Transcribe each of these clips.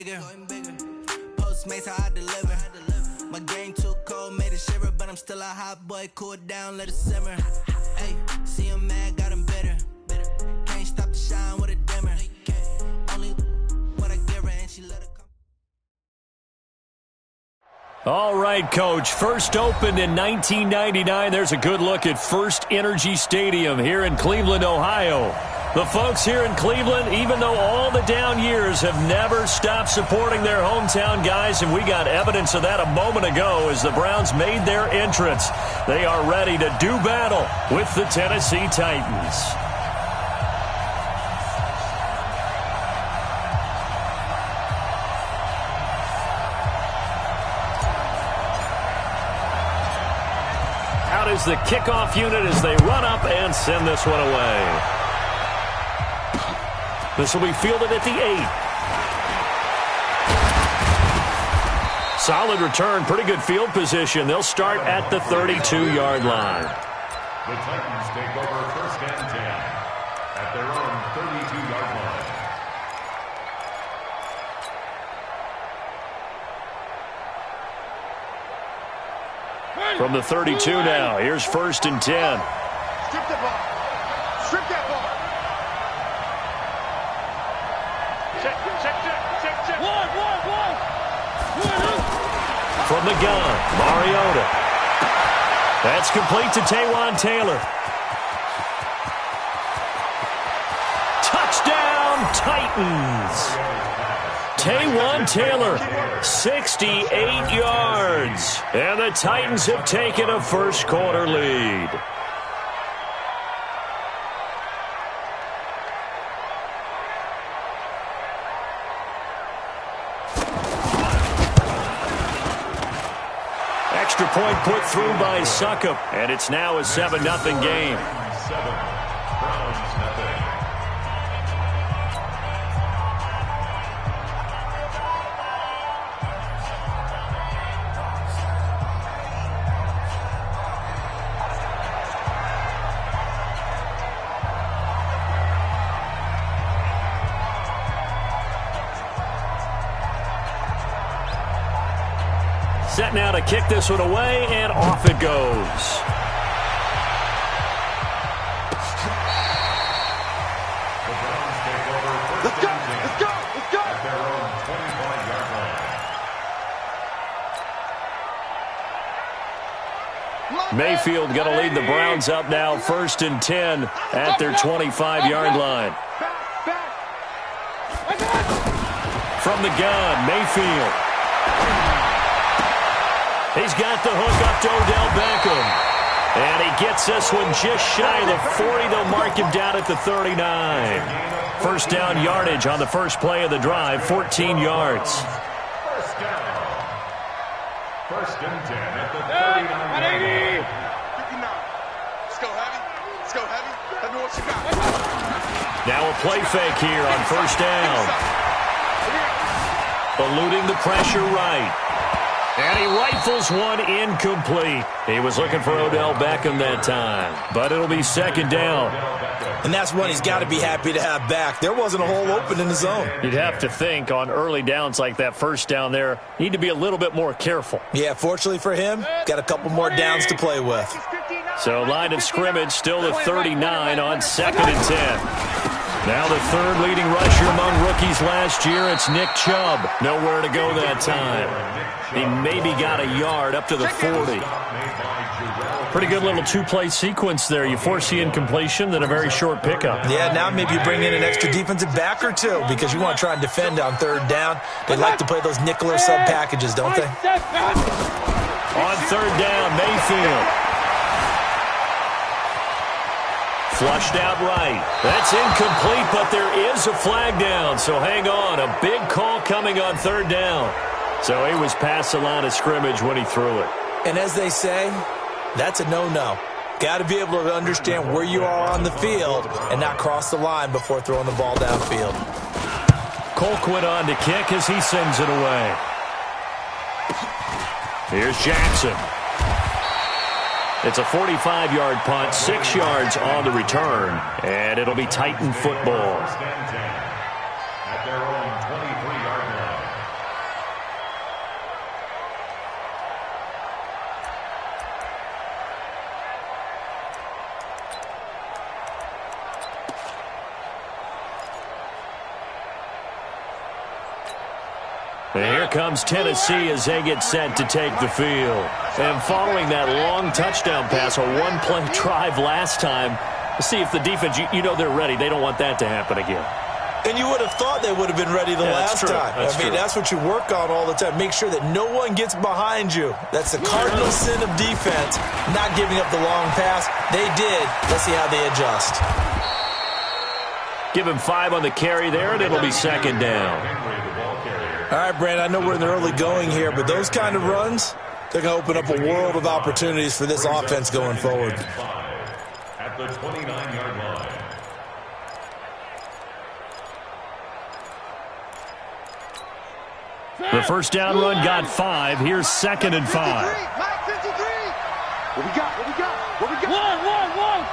Bigger. Postmates how I deliver. My game too cold, made it shiver, but I'm still a hot boy. Cool it down, let it simmer. Hey, see him mad, got him bitter. Can't stop the shine with a dimmer. Only what I give her, and she let it come. All right, Coach. First opened in 1999. There's a good look at First Energy Stadium here in Cleveland, Ohio. The folks here in Cleveland, even though all the down years, have never stopped supporting their hometown guys, and we got evidence of that a moment ago as the Browns made their entrance. They are ready to do battle with the Tennessee Titans. Out is the kickoff unit as they run up and send this one away. This will be fielded at the 8. Solid return, pretty good field position. They'll start at the 32-yard line. The Titans take over first and 10 at their own 32-yard line. From the 32 now, here's first and 10. Strip the ball. Strip that ball. Check. One. From the gun, Mariota. That's complete to Taywan Taylor. Touchdown, Titans. Taywan Taylor, 68 yards. And the Titans have taken a first quarter lead. Extra point put through by Suckup, and it's now a 7-0 game. 7, Browns nothing. Set now to kick this one away, and off it goes. The Browns take over first and 10 at their own 25-yard line. Mayfield going to lead the Browns up now, first and 10 at their 25-yard line. From the gun, Mayfield. He's got the hook up to Odell Beckham. And he gets this one just shy of the 40. They'll mark him down at the 39. First down yardage on the first play of the drive, 14 yards. First down. First and 10 at the 39-yard line. 59. Let's go heavy. Let me what you got. Now a play fake here on first down. Eluding the pressure right. And he rifles one incomplete. He was looking for Odell Beckham that time, but it'll be second down. And that's one he's got to be happy to have back. There wasn't a hole open in the zone. You'd have to think on early downs like that first down there, need to be a little bit more careful. Yeah, fortunately for him, got a couple more downs to play with. So line of scrimmage still at 39 on second and 10. Now the third leading rusher among rookies last year, it's Nick Chubb. Nowhere to go that time. He maybe got a yard up to the 40. Pretty good little two-play sequence there. You force the incompletion, then a very short pickup. Yeah, now maybe you bring in an extra defensive back or two because you want to try and defend on third down. They like to play those nickel or sub packages, don't they? On third down, Mayfield. Flushed out right. That's incomplete, but there is a flag down, so hang on. A big call coming on third down. So he was past the line of scrimmage when he threw it. And as they say, that's a no-no. Got to be able to understand where you are on the field and not cross the line before throwing the ball downfield. Colquitt on to kick as he sends it away. Here's Jackson. It's a 45-yard punt, 6 yards on the return, and it'll be Titan football. At their own 23-yard line. And here comes Tennessee as they get set to take the field. And following that long touchdown pass, a one-play drive last time, let's see if the defense, you know they're ready. They don't want that to happen again. And you would have thought they would have been ready the last time. That's what you work on all the time. Make sure that no one gets behind you. That's the cardinal sin of defense, not giving up the long pass. They did. Let's see how they adjust. Give him 5 on the carry there, and it'll be second down. All right, Brandon, I know we're in the early going here, but those kind of runs, they're going to open up a world of opportunities for this offense going forward. At the 29-yard line. The first down run got 5. Here's 2nd and 5. 53. What we got? What we got? What we got? One.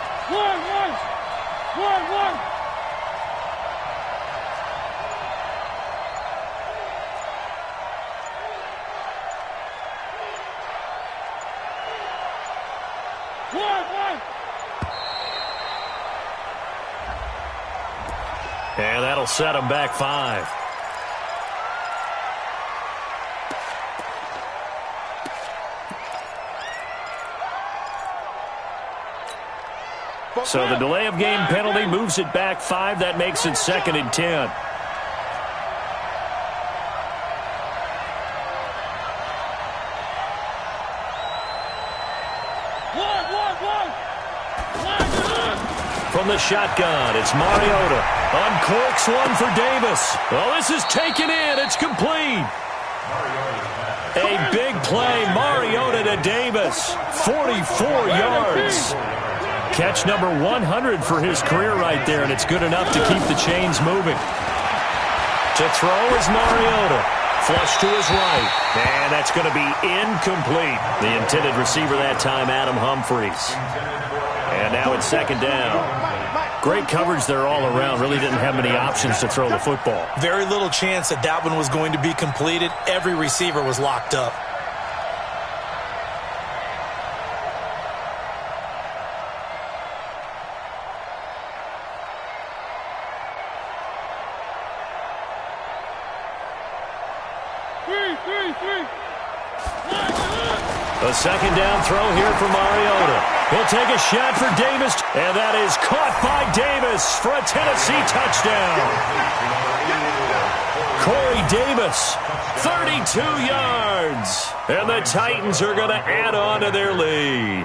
And that'll set them back 5. So the delay of game penalty moves it back 5. That makes it 2nd and 10. From the shotgun, it's Mariota. Uncorks one for Davis. Oh, this is taken in. It's complete. A big play. Mariota to Davis. 44 yards. Catch number 100 for his career right there, and it's good enough to keep the chains moving. To throw is Mariota. Flush to his right. And that's going to be incomplete. The intended receiver that time, Adam Humphries. And now it's 2nd down. Great coverage there all around. Really didn't have many options to throw the football. Very little chance that that one was going to be completed. Every receiver was locked up. A 2nd down throw here for Mariota. He'll take a shot for Davis, and that is caught by Davis for a Tennessee touchdown. Corey Davis, 32 yards. And the Titans are going to add on to their lead.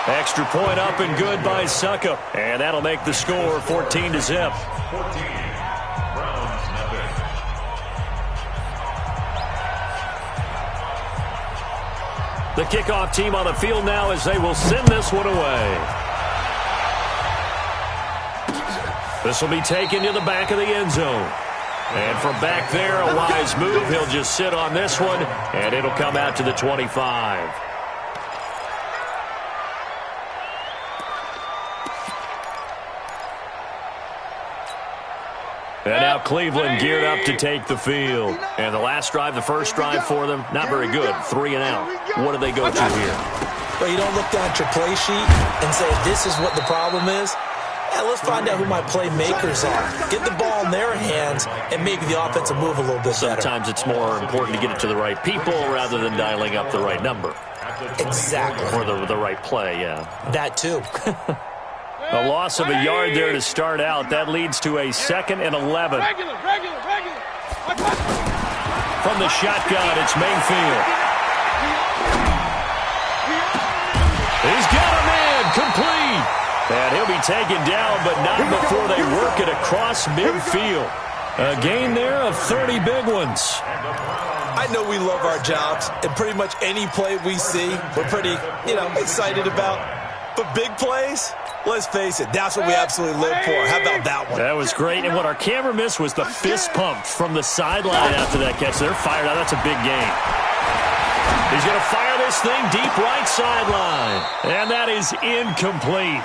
Extra point up and good by Suckup. And that'll make the score 14-0. 14. Browns nothing. The kickoff team on the field now as they will send this one away. This will be taken to the back of the end zone. And from back there, a wise move. He'll just sit on this one, and it'll come out to the 25. And now Cleveland geared up to take the field. And the last drive, the first drive for them, not very good. 3 and out. What do they go to here? Well, you don't look down at your play sheet and say, this is what the problem is. Yeah, let's find out who my playmakers are. Get the ball in their hands and make the offensive move a little bit better. Sometimes it's more important to get it to the right people rather than dialing up the right number. Exactly. Or the right play, yeah. That too. A loss of a yard there to start out. That leads to a 2nd and 11. Regular. From the shotgun, it's Mayfield. He's got him in, complete. And he'll be taken down, but not before they work it across midfield. A gain there of 30 big ones. I know we love our jobs, and pretty much any play we see, we're pretty, excited about. But big plays, let's face it, that's what we absolutely live for. How about that one? That was great, and what our camera missed was the fist pump from the sideline after that catch. They're fired out. That's a big gain. He's going to fire this thing deep right sideline, and that is incomplete.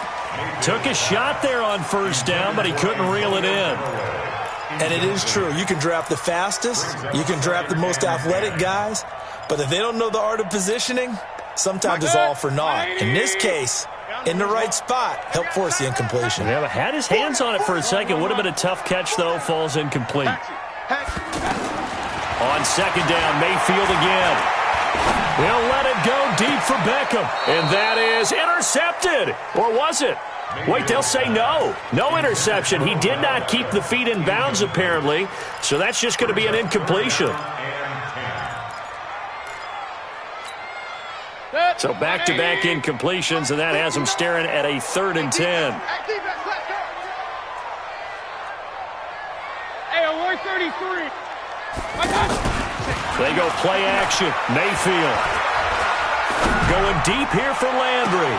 Took a shot there on first down, but he couldn't reel it in. And it is true. You can draft the fastest, you can draft the most athletic guys, but if they don't know the art of positioning, sometimes it's all for naught. In this case, in the right spot, helped force the incompletion. Yeah, had his hands on it for a second. Would have been a tough catch, though. Falls incomplete. On second down, Mayfield again. He'll let it go deep for Beckham. And that is intercepted. Or was it? Wait, they'll say no. No interception. He did not keep the feet in bounds, apparently. So that's just going to be an incompletion. So back-to-back incompletions, and that has him staring at a 3rd and 10. They go play action. Mayfield going deep here for Landry.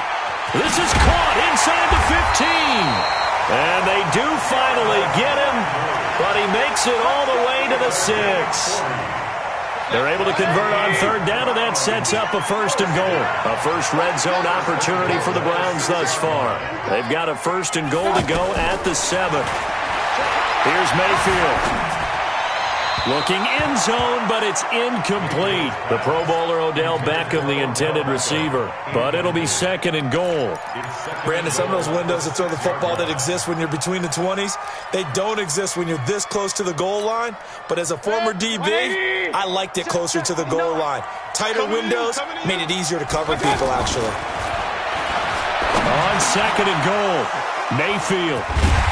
This is caught inside the 15. And they do finally get him, but he makes it all the way to the 6. They're able to convert on 3rd down, and that sets up a 1st and goal. A first red zone opportunity for the Browns thus far. They've got a 1st and goal to go at the 7. Here's Mayfield. Looking end zone, but it's incomplete. The Pro Bowler Odell Beckham, the intended receiver. But it'll be 2nd and goal. Brandon, some of those windows to throw the football that exist when you're between the 20s, they don't exist when you're this close to the goal line. But as a former DB, I liked it closer to the goal line. Tighter windows made it easier to cover people, actually. On 2nd and goal, Mayfield.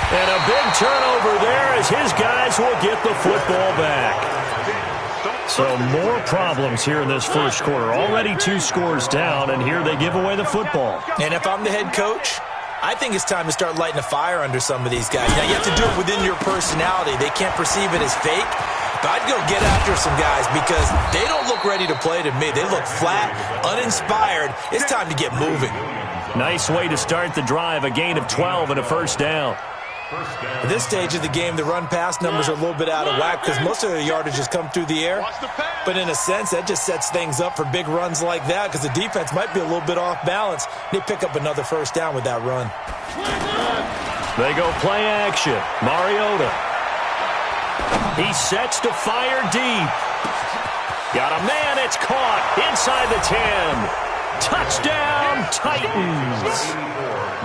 And a big turnover there as his guys will get the football back. So more problems here in this first quarter. Already 2 scores down, and here they give away the football. And if I'm the head coach, I think it's time to start lighting a fire under some of these guys. Now, you have to do it within your personality. They can't perceive it as fake. But I'd go get after some guys because they don't look ready to play to me. They look flat, uninspired. It's time to get moving. Nice way to start the drive. A gain of 12 and a 1st down. At this stage of the game, the run-pass numbers are a little bit out of whack because most of the yardage has come through the air. But in a sense, that just sets things up for big runs like that because the defense might be a little bit off balance. They pick up another 1st down with that run. They go play action. Mariota. He sets to fire deep. Got a man. It's caught inside the 10. Touchdown, Titans.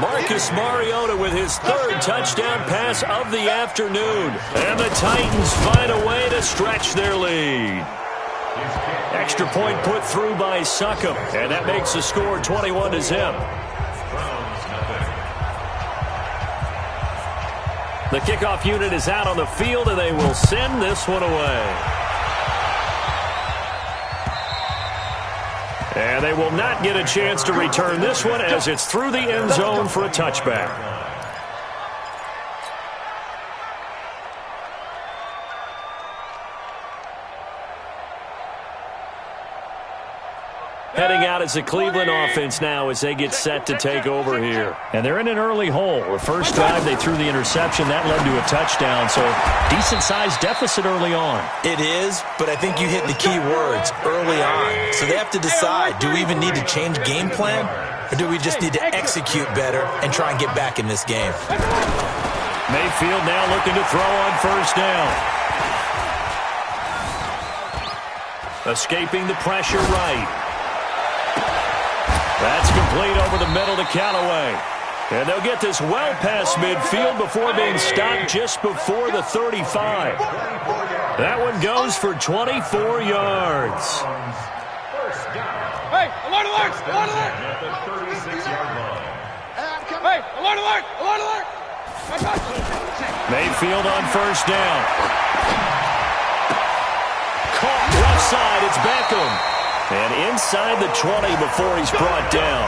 Marcus Mariota with his 3rd touchdown pass of the afternoon. And the Titans find a way to stretch their lead. Extra point put through by Succop. And that makes the score 21-0. The kickoff unit is out on the field, and they will send this one away. And they will not get a chance to return this one as it's through the end zone for a touchback. Heading out as the Cleveland offense now as they get set to take over here. And they're in an early hole. The first drive, they threw the interception. That led to a touchdown, so decent-sized deficit early on. It is, but I think you hit the key words, early on. So they have to decide, do we even need to change game plan, or do we just need to execute better and try and get back in this game? Mayfield now looking to throw on 1st down. Escaping the pressure right. That's complete over the middle to Callaway. And they'll get this well past midfield before being stopped just before the 35. That one goes for 24 yards. Hey, alert, alert, alert, alert. Hey, alert, alert, alert, alert. Mayfield on 1st down. Caught left side, it's Beckham. And inside the 20 before he's brought down.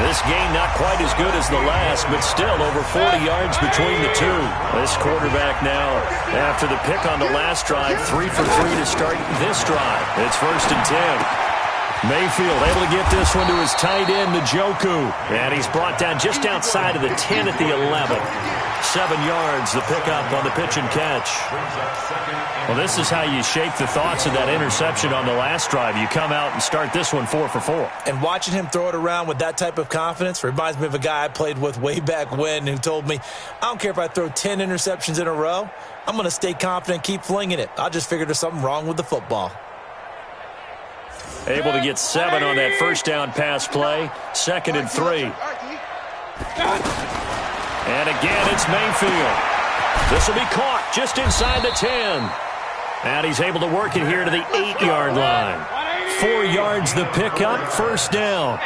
This game not quite as good as the last, but still over 40 yards between the two. This quarterback now, after the pick on the last drive, 3 for 3 to start this drive. It's 1st and 10. Mayfield able to get this one to his tight end, Njoku. And he's brought down just outside of the 10 at the 11. 7 yards, the pickup on the pitch and catch. Well, this is how you shake the thoughts of that interception on the last drive. You come out and start this one 4 for 4. And watching him throw it around with that type of confidence reminds me of a guy I played with way back when who told me, I don't care if I throw 10 interceptions in a row. I'm going to stay confident, keep flinging it. I just figured there's something wrong with the football. Able to get 7 on that 1st down pass play. 2nd and 3. And again, it's Mayfield. This will be caught just inside the 10. And he's able to work it here to the 8-yard line. 4 yards the pickup, first down.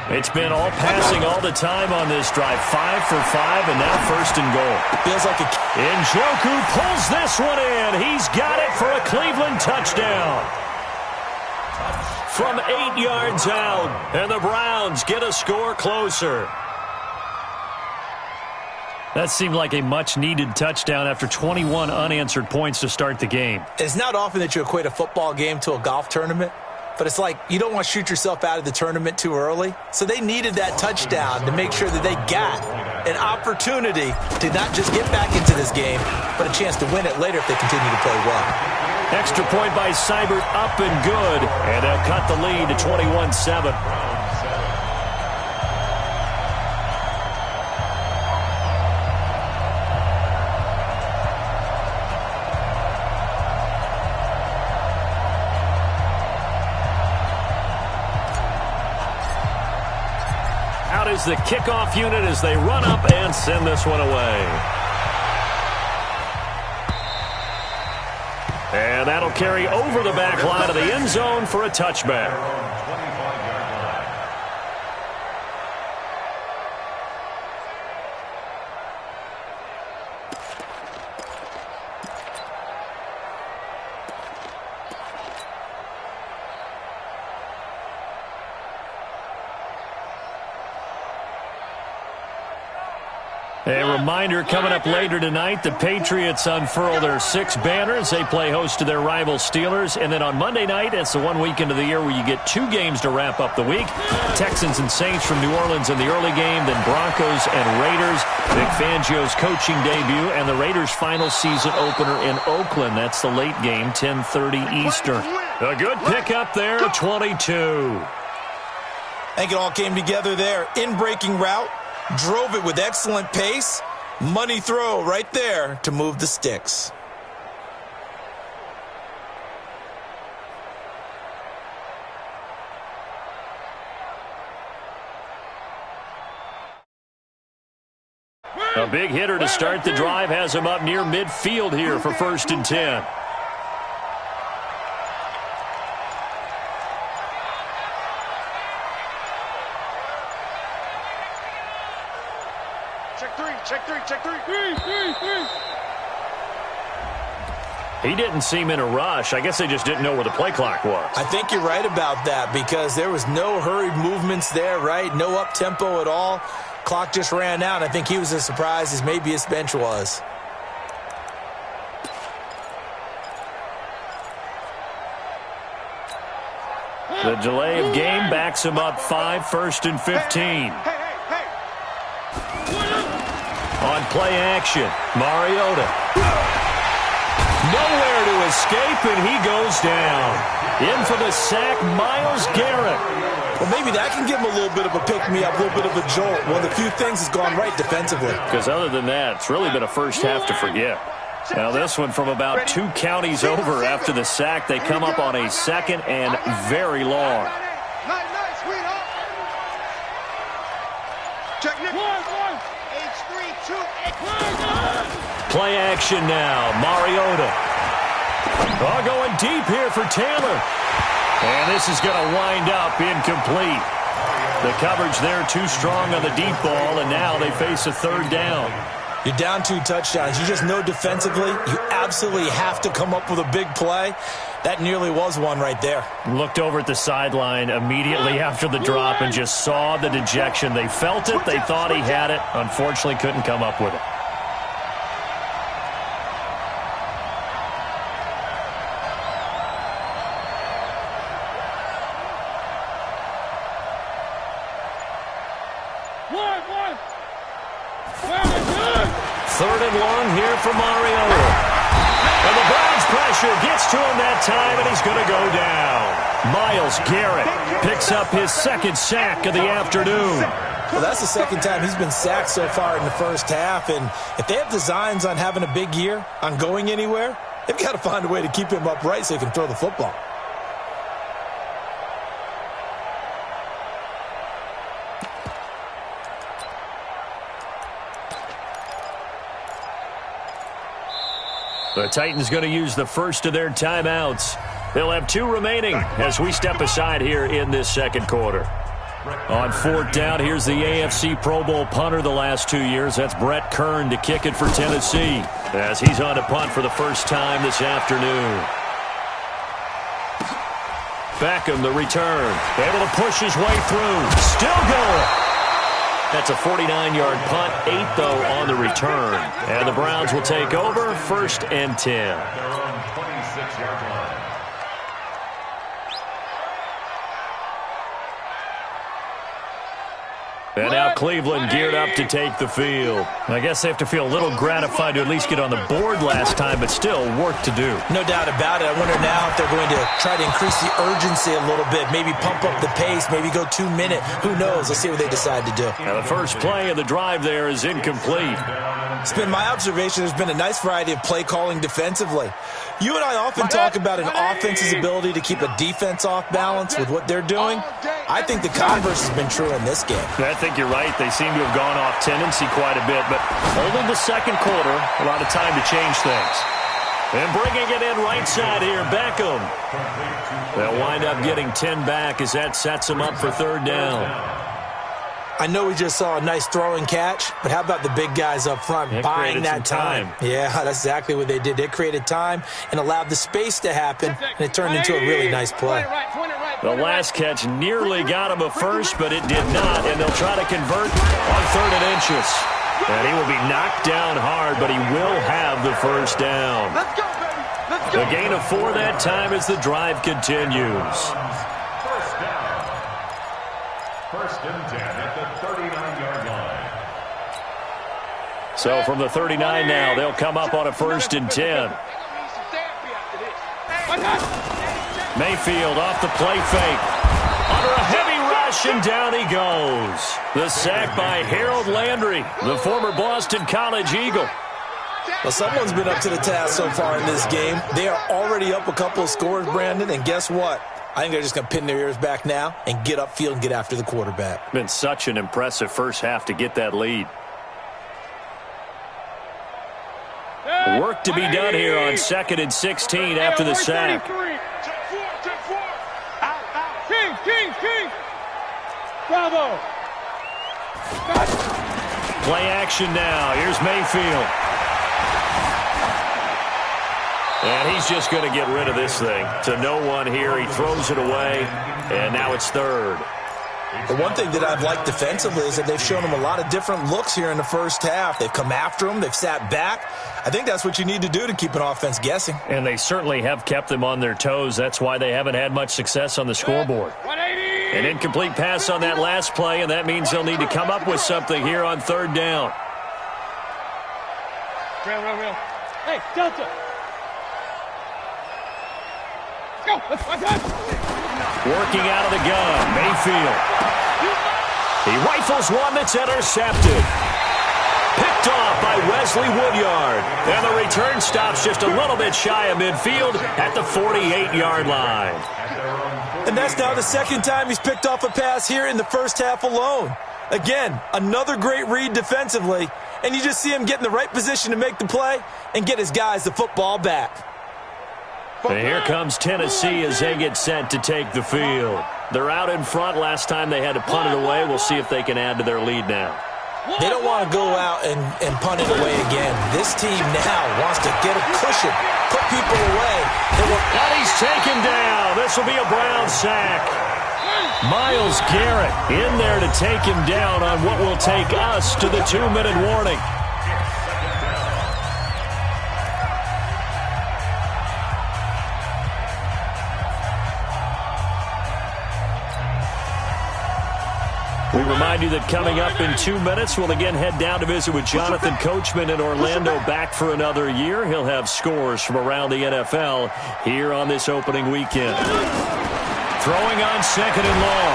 It's been all passing all the time on this drive. 5 for 5, and now first and goal. Feels like a... Njoku pulls this one in. He's got it for a Cleveland touchdown. From 8 yards out, and the Browns get a score closer. That seemed like a much-needed touchdown after 21 unanswered points to start the game. It's not often that you equate a football game to a golf tournament, but it's like you don't want to shoot yourself out of the tournament too early. So they needed that touchdown to make sure that they got an opportunity to not just get back into this game, but a chance to win it later if they continue to play well. Extra point by Seibert, up and good, and they'll cut the lead to 21-7. Out is the kickoff unit as they run up and send this one away. And that'll carry over the back line of the end zone for a touchback. A reminder coming up later tonight, the Patriots unfurl their 6 banners. They play host to their rival Steelers. And then on Monday night, it's the one weekend of the year where you get 2 games to wrap up the week. Texans and Saints from New Orleans in the early game, then Broncos and Raiders. Vic Fangio's coaching debut and the Raiders' final season opener in Oakland. That's the late game, 10:30 Eastern. A good pickup there, 22. I think it all came together there. In-breaking route. Drove it with excellent pace. Money throw right there to move the sticks. A big hitter to start the drive has him up near midfield here for 1st and 10. Check three. He didn't seem in a rush. I guess they just didn't know where the play clock was. I think you're right about that because there was no hurried movements there, right? No up-tempo at all. Clock just ran out. I think he was as surprised as maybe his bench was. The delay of game backs him up 5, 1st and 15. On play action, Mariota. Nowhere to escape, and he goes down. In for the sack, Myles Garrett. Well, maybe that can give him a little bit of a pick-me-up, a little bit of a jolt. One of the few things has gone right defensively. Because other than that, it's really been a first half to forget. Now this one from about 2 counties over after the sack. They come up on a 2nd and very long. Play action now. Mariota. Oh, going deep here for Taylor. And this is going to wind up incomplete. The coverage there too strong on the deep ball, and now they face a 3rd down. You're down 2 touchdowns. You just know defensively you absolutely have to come up with a big play. That nearly was one right there. Looked over at the sideline immediately after the drop and just saw the dejection. They felt it. They thought he had it. Unfortunately, couldn't come up with it. Third and long here for Mariota. And the Browns pressure gets to him that time, and he's going to go down. Myles Garrett picks up his 2nd sack of the afternoon. Well, that's the 2nd time he's been sacked so far in the first half, and if they have designs on having a big year, on going anywhere, they've got to find a way to keep him upright so he can throw the football. The Titans going to use the first of their timeouts. They'll have 2 remaining as we step aside here in this second quarter. On 4th down, here's the AFC Pro Bowl punter the last 2 years. That's Brett Kern to kick it for Tennessee as he's on to punt for the first time this afternoon. Beckham, the return. Able to push his way through. Still going. That's a 49-yard punt, 8 though on the return. And the Browns will take over, 1st and 10. Their own 26-yard line. And now Cleveland geared up to take the field. I guess they have to feel a little gratified to at least get on the board last time, but still work to do. No doubt about it. I wonder now if they're going to try to increase the urgency a little bit, maybe pump up the pace, maybe go 2-minute. Who knows? Let's see what they decide to do. Now the first play of the drive there is incomplete. It's been my observation there's been a nice variety of play calling defensively. You and I often talk about an offense's ability to keep a defense off balance with what they're doing. I think the converse has been true in this game. I think you're right. They seem to have gone off tendency quite a bit, but only the second quarter, a lot of time to change things. And bringing it in right side here, Beckham. They'll wind up getting 10 back as that sets them up for 3rd down. I know we just saw a nice throwing catch, but how about the big guys up front buying that time? Yeah, that's exactly what they did. They created time and allowed the space to happen, and it turned into a really nice play. The last catch nearly got him a first, but it did not, and they'll try to convert on 3rd and inches. And he will be knocked down hard, but he will have the first down. Let's go, baby. Let's go. The gain of 4 that time as the drive continues. First down. 1st and 10 at the 39-yard line. So from the 39 now, they'll come up on a 1st and 10. Mayfield off the play fake. Under a heavy rush, and down he goes. The sack by Harold Landry, the former Boston College Eagle. Well, someone's been up to the task so far in this game. They are already up a couple of scores, Brandon, and guess what? I think they're just going to pin their ears back now and get upfield and get after the quarterback. Been such an impressive first half to get that lead. Work to be done here on 2nd and 16 after the sack. King. Bravo. Play action now. Here's Mayfield. And he's just going to get rid of this thing. To no one here. He throws it away. And now it's 3rd. The one thing that I've liked defensively is that they've shown him a lot of different looks here in the first half. They've come after him. They've sat back. I think that's what you need to do to keep an offense guessing. And they certainly have kept them on their toes. That's why they haven't had much success on the scoreboard. An incomplete pass on that last play, and that means they'll need to come up with something here on 3rd down. Real. Hey, Delta. Let's go. Working out of the gun, Mayfield. He rifles one that's intercepted. Picked off by Wesley Woodyard. And the return stops just a little bit shy of midfield at the 48-yard line. And that's now the 2nd time he's picked off a pass here in the first half alone. Again, another great read defensively. And you just see him get in the right position to make the play and get his guys the football back. And here comes Tennessee as they get set to take the field. They're out in front. Last time they had to punt it away. We'll see if they can add to their lead now. They don't want to go out and punt it away again. This team now wants to get a cushion, put people away. And he's taken down. This will be a Brown sack. Myles Garrett in there to take him down on what will take us to the 2-minute warning. We remind you that coming up in 2 minutes, we'll again head down to visit with Jonathan Coachman in Orlando, back for another year. He'll have scores from around the NFL here on this opening weekend. Throwing on 2nd and long.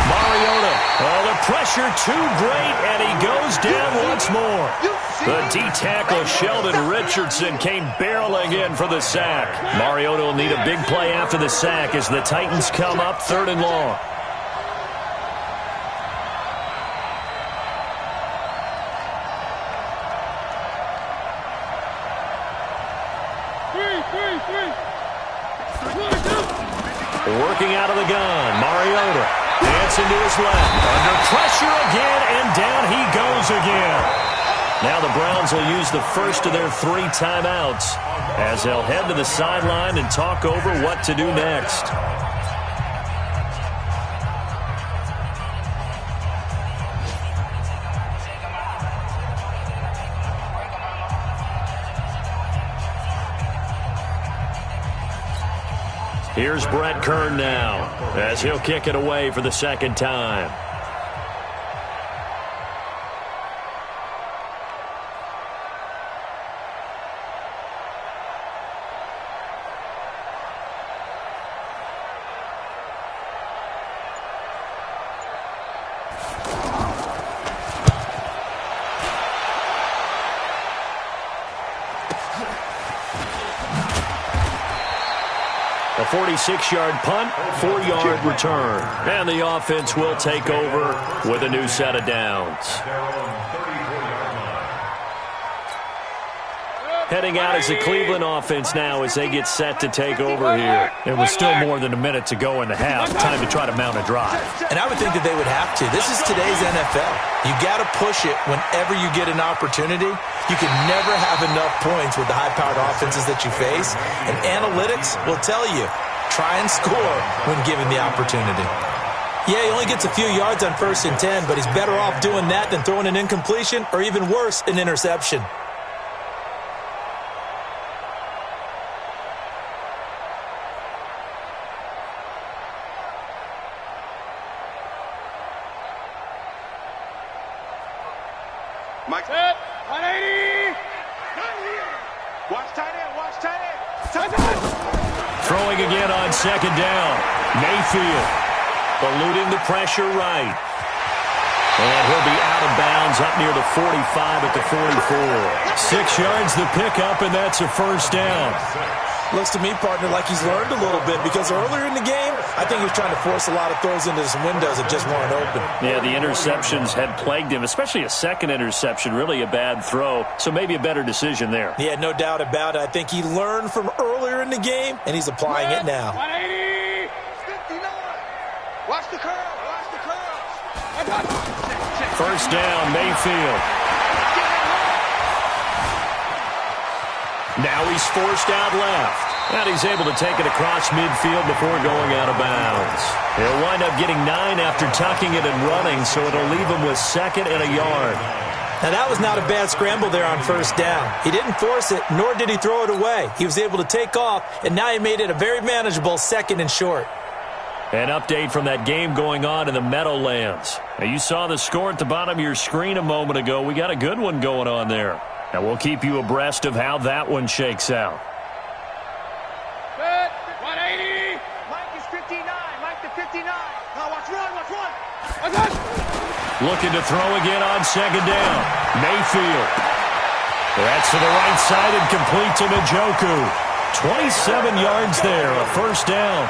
Mariota. Oh, the pressure too great, and he goes down once more. The D-tackle Sheldon Richardson came barreling in for the sack. Mariota will need a big play after the sack as the Titans come up 3rd and long. Working out of the gun, Mariota. Dancing to his left. Under pressure again, and down he goes again. Now the Browns will use the first of their 3 timeouts as they'll head to the sideline and talk over what to do next. Here's Brett Kern now as he'll kick it away for the second time. A 46-yard punt, 4-yard return. And the offense will take over with a new set of downs. Heading out is the Cleveland offense now as they get set to take over here. It was still more than a minute to go in the half. Time to try to mount a drive. And I would think that they would have to. This is today's NFL. You got to push it whenever you get an opportunity. You can never have enough points with the high-powered offenses that you face. And analytics will tell you, try and score when given the opportunity. Yeah, he only gets a few yards on 1st and 10, but he's better off doing that than throwing an incompletion or even worse, an interception. Mike. 180. Watch tight end. Watch tight end. Throwing again on second down. Mayfield eluding the pressure right. And he'll be out of bounds up near the 45 at the 44. 6 yards the pickup, and that's a first down. Looks to me, partner, like he's learned a little bit because earlier in the game, I think he was trying to force a lot of throws into some windows that just weren't open. Yeah, the interceptions had plagued him, especially a second interception, really a bad throw. So maybe a better decision there. Yeah, no doubt about it. I think he learned from earlier in the game, and he's applying it now. 180. 59. Watch the curl. Watch the curl. First down, Mayfield. Now he's forced out left. And he's able to take it across midfield before going out of bounds. He'll wind up getting 9 after tucking it and running, so it'll leave him with 2nd and a yard. Now, that was not a bad scramble there on first down. He didn't force it, nor did he throw it away. He was able to take off, and now he made it a very manageable 2nd and short. An update from that game going on in the Meadowlands. Now, you saw the score at the bottom of your screen a moment ago. We got a good one going on there. And we'll keep you abreast of how that one shakes out. 180. Mike is 59. Mike to 59. Now watch run. Watch run. Looking to throw again on second down. Mayfield. That's to the right side and complete to Njoku. 27 yards there, a first down.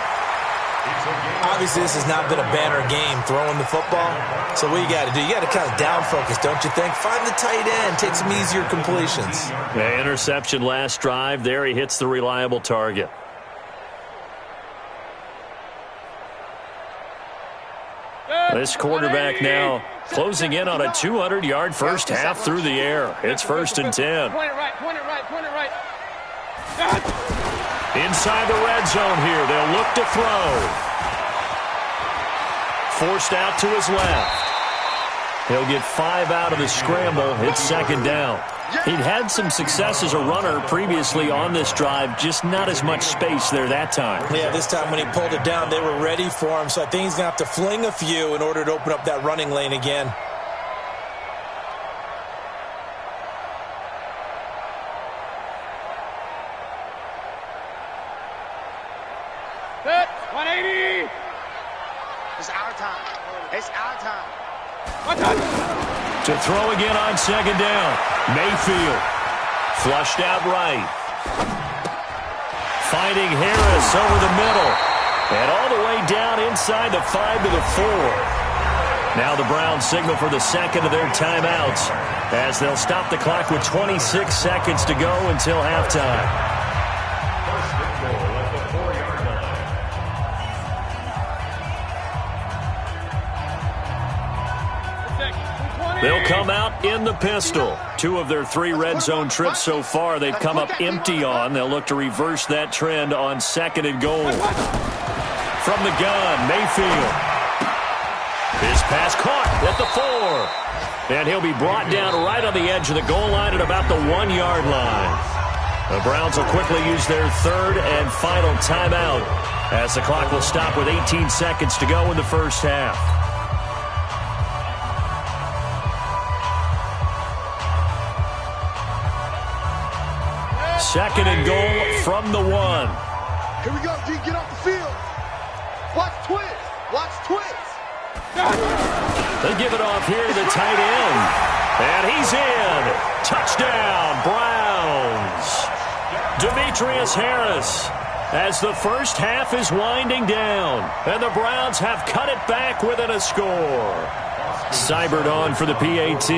Obviously, this has not been a banner game throwing the football. So what you got to do, you got to kind of down focus, don't you think? Find the tight end, take some easier completions. The interception last drive. There he hits the reliable target. This quarterback now closing in on a 200-yard first half through the air. It's 1st and 10. Point it right. Point it right. Point it right. Inside the red zone here. They'll look to throw. Forced out to his left. He'll get 5 out of the scramble. It's 2nd down. He'd had some success as a runner previously on this drive, just not as much space there that time. Yeah, this time when he pulled it down, they were ready for him, so I think he's going to have to fling a few in order to open up that running lane again. Set. 180. It's our time. It's our time. To throw again on second down. Mayfield. Flushed out right. Finding Harris over the middle. And all the way down inside the 5 to the 4. Now the Browns signal for the 2nd of their timeouts as they'll stop the clock with 26 seconds to go until halftime. They'll come out in the pistol. 2 of their 3 red zone trips so far they've come up empty on. They'll look to reverse that trend on 2nd and goal. From the gun, Mayfield. His pass caught at the 4. And he'll be brought down right on the edge of the goal line at about the 1-yard line. The Browns will quickly use their 3rd and final timeout as the clock will stop with 18 seconds to go in the first half. 2nd and goal from the 1. Here we go, D. Get off the field. Watch twist. Watch twist. They give it off here to the tight end. And he's in. Touchdown, Browns. Demetrius Harris as the first half is winding down. And the Browns have cut it back within a score. Seibert on for the PAT.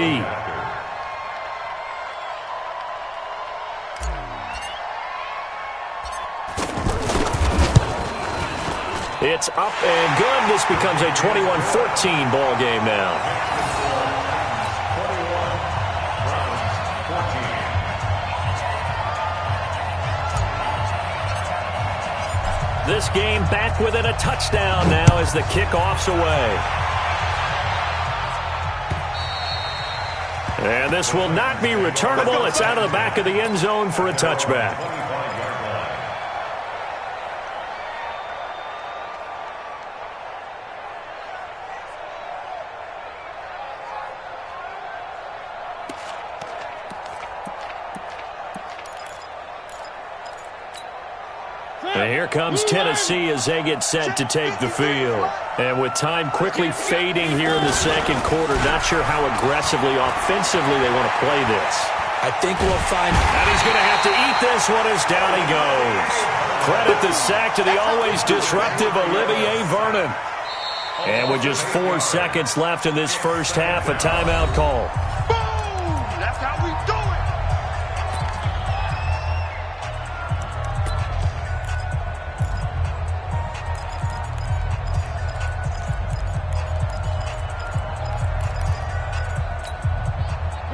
It's up and good. This becomes a 21-14 ball game now. This game back within a touchdown now as the kickoff's away. And this will not be returnable. It's out of the back of the end zone for a touchback. And here comes Tennessee as they get set to take the field. And with time quickly fading here in the second quarter, not sure how aggressively, offensively they want to play this. I think we'll find... And he's going to have to eat this one as down he goes. Credit the sack to the always disruptive Olivier Vernon. And with just 4 seconds left in this first half, a timeout call. Boom! That's how we do it.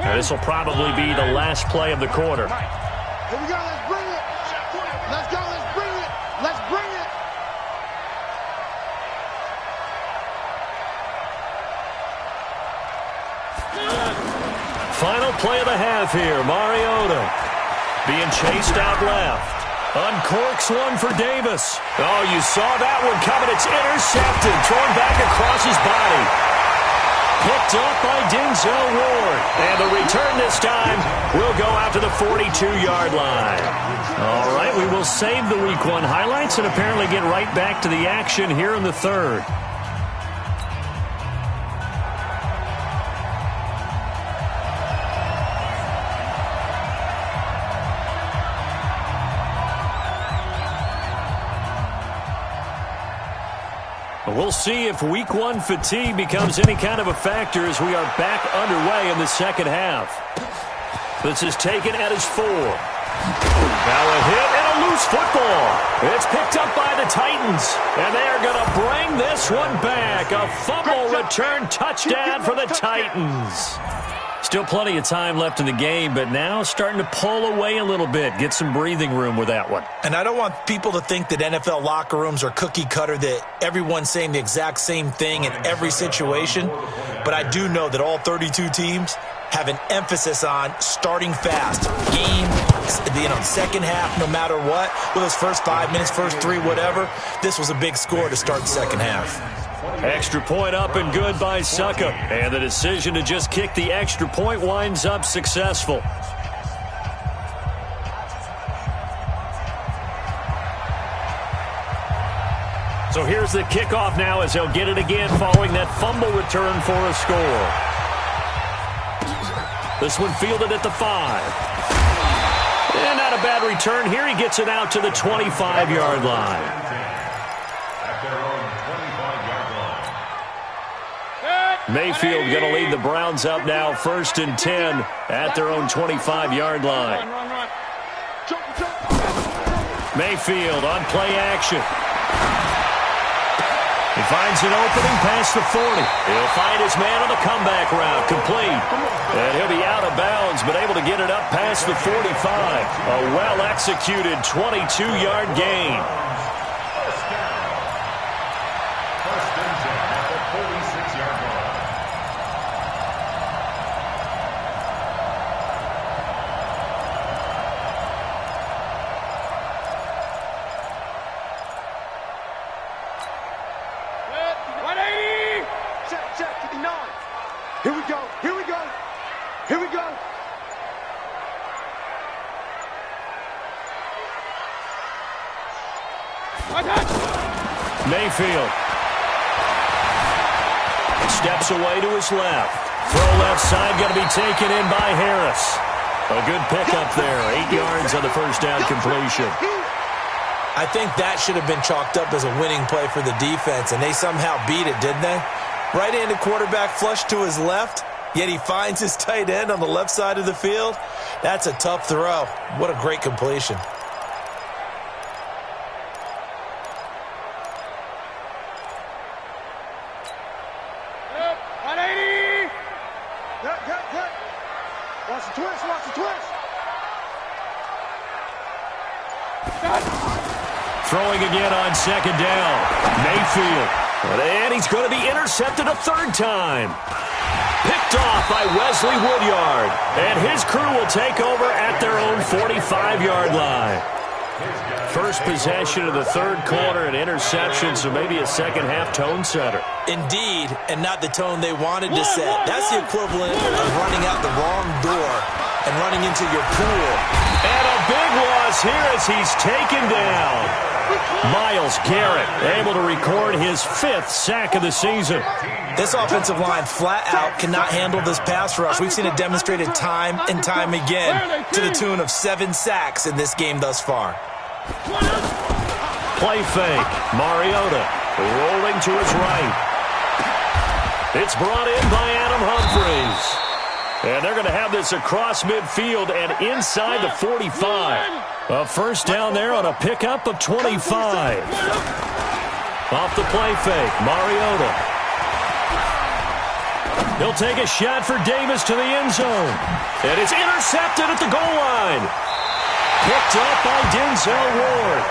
And this will probably be the last play of the quarter. Here we go, let's bring it. Let's go, let's bring it. Let's bring it. Final play of the half here. Mariota being chased out left. Uncorks one for Davis. Oh, you saw that one coming. It's intercepted. Thrown back across his body. Picked up by Denzel Ward. And the return this time will go out to the 42-yard line. All right, we will save the Week 1 highlights and apparently get right back to the action here in the third. We'll see if Week 1 fatigue becomes any kind of a factor as we are back underway in the second half. This is taken at his 4. Now a hit and a loose football. It's picked up by the Titans, and they are going to bring this one back. A fumble return touchdown for the Titans. Still plenty of time left in the game, but now starting to pull away a little bit. Get some breathing room with that one. And I don't want people to think that NFL locker rooms are cookie cutter, that everyone's saying the exact same thing in every situation. But I do know that all 32 teams have an emphasis on starting fast. Game, second half, no matter what. With those first 5 minutes, first 3, whatever. This was a big score to start the second half. Extra point up and good by Suckup. And the decision to just kick the extra point winds up successful. So here's the kickoff now as they'll get it again following that fumble return for a score. This one fielded at the 5. And not a bad return here. He gets it out to the 25-yard line. Mayfield going to lead the Browns up now, 1st and 10 at their own 25-yard line. Mayfield on play action. He finds an opening past the 40. He'll find his man on the comeback route, complete. And he'll be out of bounds, but able to get it up past the 45. A well-executed 22-yard gain. First and 10 at the 46-yard line. Check, 59. Here we go, here we go, here we go. Mayfield steps away to his left. Throw left side, going to be taken in by Harris. A good pickup there. 8 yards on the first down completion. I think that should have been chalked up as a winning play for the defense, and they somehow beat it, didn't they? Right-handed quarterback flush to his left, yet he finds his tight end on the left side of the field. That's a tough throw. What a great completion. Cut. Watch the twist. Throwing again on second down. Mayfield. And he's going to be intercepted a third time. Picked off by Wesley Woodyard. And his crew will take over at their own 45-yard line. First possession of the third quarter, an interception, so maybe a second-half tone setter. Indeed, and not the tone they wanted to set. That's the equivalent of running out the wrong door and running into your pool. And a big loss here as he's taken down. Myles Garrett able to record his 5th sack of the season. This offensive line flat out cannot handle this pass rush. We've seen it demonstrated time and time again to the tune of 7 sacks in this game thus far. Play fake. Mariota rolling to his right. It's brought in by Adam Humphries. And they're going to have this across midfield and inside the 45. A first down there on a pickup of 25. Off the play fake. Mariota. He'll take a shot for Davis to the end zone. And it's intercepted at the goal line. Picked up by Denzel Ward.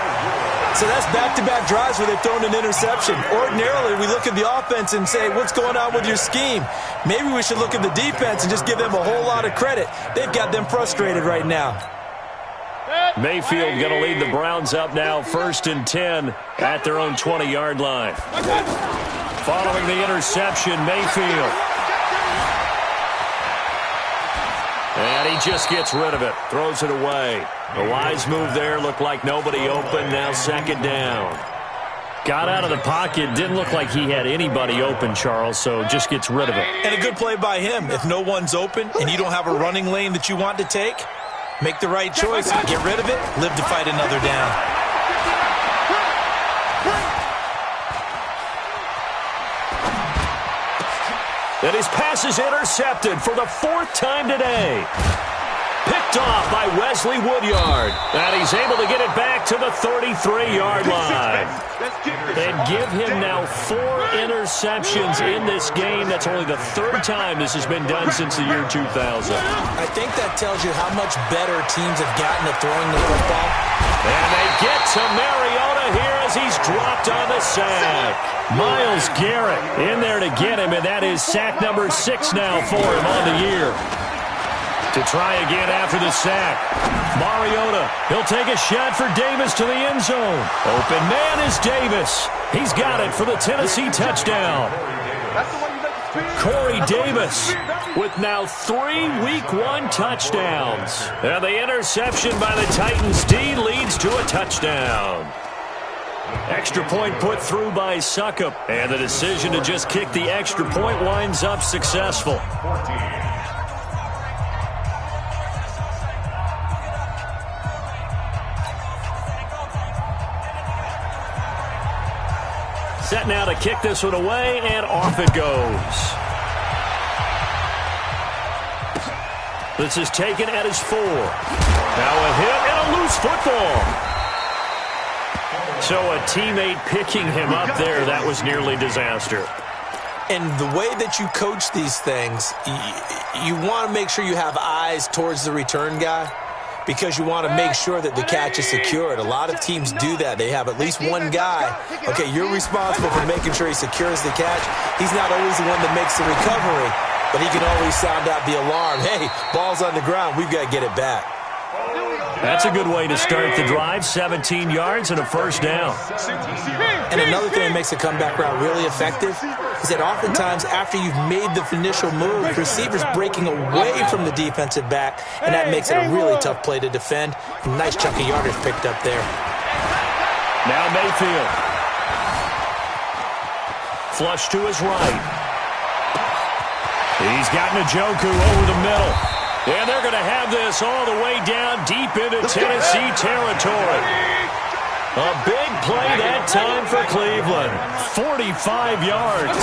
So that's back-to-back drives where they've thrown an interception. Ordinarily, we look at the offense and say, what's going on with your scheme? Maybe we should look at the defense and just give them a whole lot of credit. They've got them frustrated right now. Mayfield going to lead the Browns up now, 1st and 10 at their own 20-yard line. Following the interception, Mayfield. And he just gets rid of it, throws it away. The wise move there, looked like nobody open, now second down. Got out of the pocket, didn't look like he had anybody open, Charles, so just gets rid of it. And a good play by him. If no one's open and you don't have a running lane that you want to take, make the right choice, get rid of it, live to fight another down. And his pass is intercepted for the 4th time today. Picked off by Wesley Woodyard. And he's able to get it back to the 33-yard line. And give him now 4 interceptions in this game. That's only the 3rd time this has been done since the year 2000. I think that tells you how much better teams have gotten at throwing the football. And they get to Mariota here as he's dropped on the sack. Myles Garrett in there to get him, and that is sack number 6 now for him on the year. To try again after the sack. Mariota, he'll take a shot for Davis to the end zone. Open man is Davis. He's got it for the Tennessee touchdown. Corey Davis with now 3 Week 1 touchdowns. And the interception by the Titans D leads to a touchdown. Extra point put through by Suckup. And the decision to just kick the extra point winds up successful. Set now to kick this one away, and off it goes. This is taken at his 4. Now a hit and a loose football. So a teammate picking him up there, that was nearly disaster. And the way that you coach these things, you want to make sure you have eyes towards the return guy because you want to make sure that the catch is secured. A lot of teams do that. They have at least one guy. Okay, you're responsible for making sure he secures the catch. He's not always the one that makes the recovery, but he can always sound out the alarm. Hey, ball's on the ground. We've got to get it back. That's a good way to start the drive. 17 yards and a first down. And another thing that makes a comeback route really effective is that oftentimes after you've made the initial move, receivers breaking away from the defensive back, and that makes it a really tough play to defend. Nice chunk of yardage picked up there. Now Mayfield. Flush to his right. He's got Njoku over the middle. And they're going to have this all the way down deep into Tennessee territory. A big play that time for Cleveland. 45 yards.